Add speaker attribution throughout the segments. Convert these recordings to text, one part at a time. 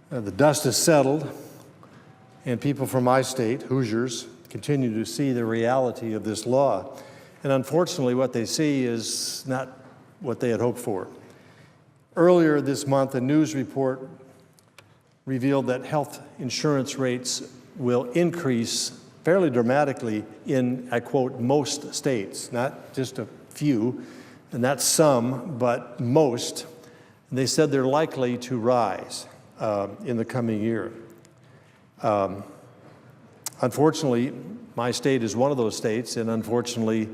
Speaker 1: The dust has settled, and people from my state, Hoosiers, continue to see the reality of this law. And unfortunately, what they see is not what they had hoped for. Earlier this month, a news report revealed that health insurance rates will increase fairly dramatically in, I quote, most states, not just a few, and not some, but most. And they said they're likely to rise in the coming year. Unfortunately, my state is one of those states, and unfortunately,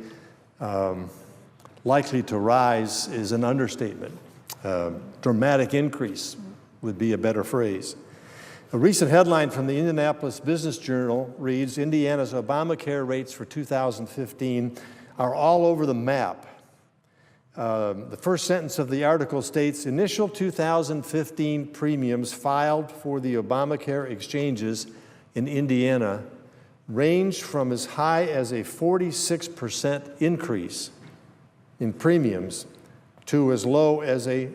Speaker 1: likely to rise is an understatement. Dramatic increase would be a better phrase. A recent headline from the Indianapolis Business Journal reads, Indiana's Obamacare rates for 2015 are all over the map. The first sentence of the article states, initial 2015 premiums filed for the Obamacare exchanges in Indiana ranged from as high as a 46% increase in premiums to as low as a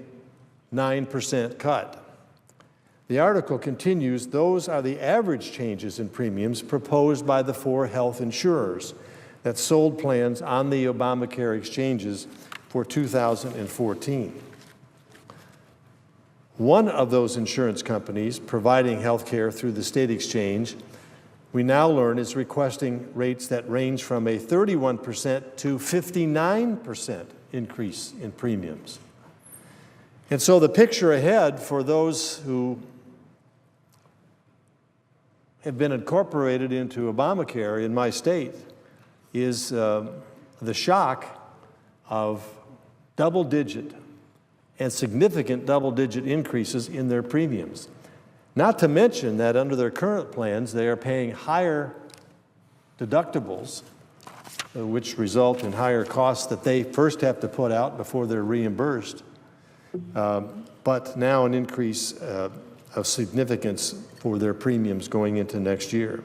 Speaker 1: 9% cut. The article continues, those are the average changes in premiums proposed by the 4 health insurers that sold plans on the Obamacare exchanges for 2014. One of those insurance companies providing health care through the state exchange, we now learn is requesting rates that range from a 31% to 59% increase in premiums. And so the picture ahead for those who have been incorporated into Obamacare in my state is the shock of double-digit and significant double-digit increases in their premiums. Not to mention that under their current plans, they are paying higher deductibles, which result in higher costs that they first have to put out before they're reimbursed, but now an increase of significance for their premiums going into next year.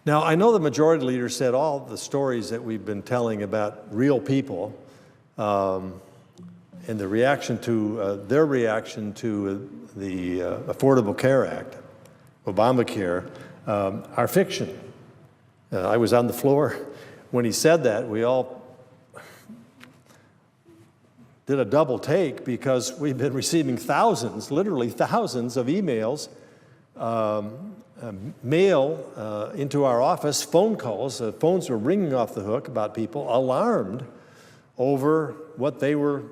Speaker 1: Now, I know the majority leader said all the stories that we've been telling about real people and the reaction to, their reaction to the Affordable Care Act, Obamacare, are fiction. I was on the floor when he said that. We all did a double take because we've been receiving thousands, literally thousands of emails, mail into our office, phone calls. Phones were ringing off the hook about people alarmed over what they were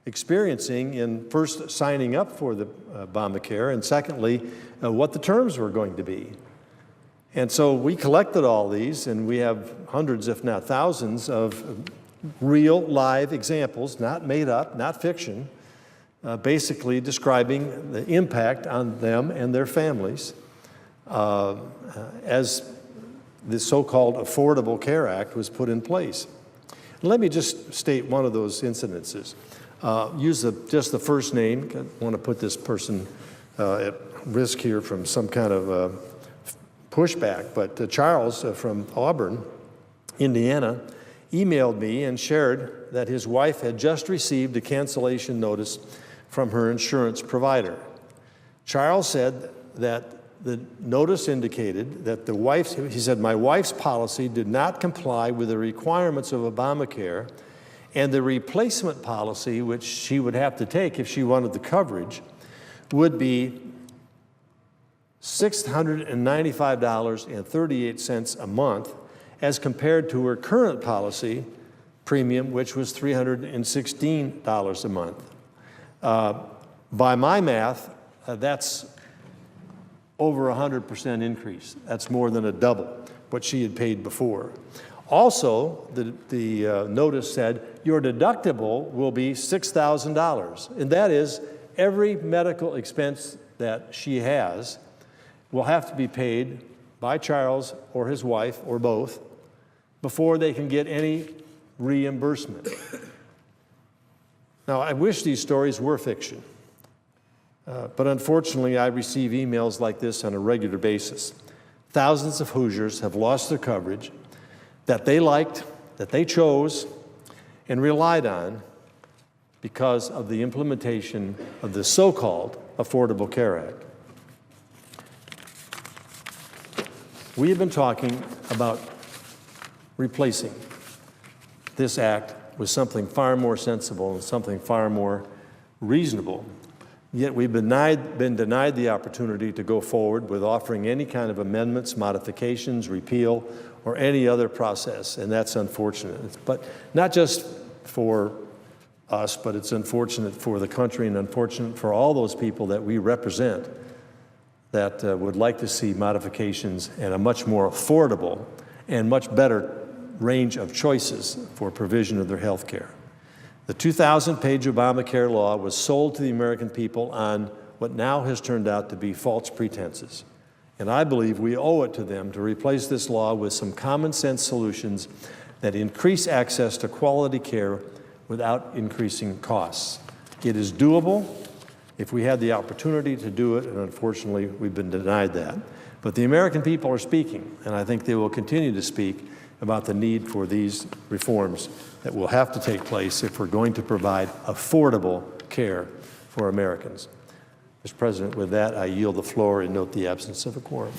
Speaker 1: experiencing in first signing up for the Obamacare, and secondly, what the terms were going to be. And so we collected all these, and we have hundreds, if not thousands, of real, live examples, not made up, not fiction, basically describing the impact on them and their families as the so-called Affordable Care Act was put in place. Let me just state one of those incidences. Use just the first name. I want to put this person at risk here from some kind of pushback, but Charles from Auburn, Indiana, emailed me and shared that his wife had just received a cancellation notice from her insurance provider. Charles said that the notice indicated that he said, my wife's policy did not comply with the requirements of Obamacare, and the replacement policy, which she would have to take if she wanted the coverage, would be $695.38 a month, as compared to her current policy premium, which was $316 a month. By my math, that's over 100% increase. That's more than a double what she had paid before. Also, the notice said, your deductible will be $6,000, and that is every medical expense that she has will have to be paid by Charles or his wife or both before they can get any reimbursement. Now, I wish these stories were fiction, but unfortunately, I receive emails like this on a regular basis. Thousands of Hoosiers have lost their coverage that they liked, that they chose, and relied on because of the implementation of the so-called Affordable Care Act. We have been talking about replacing this act with something far more sensible and something far more reasonable. Yet we've been denied the opportunity to go forward with offering any kind of amendments, modifications, repeal, or any other process, and that's unfortunate. But not just for us, but it's unfortunate for the country and unfortunate for all those people that we represent that would like to see modifications and a much more affordable and much better range of choices for provision of their health care. The 2,000-page Obamacare law was sold to the American people on what now has turned out to be false pretenses. And I believe we owe it to them to replace this law with some common sense solutions that increase access to quality care without increasing costs. It is doable if we had the opportunity to do it, and unfortunately we've been denied that. But the American people are speaking, and I think they will continue to speak about the need for these reforms that will have to take place if we're going to provide affordable care for Americans. Mr. President, with that, I yield the floor and note the absence of a quorum.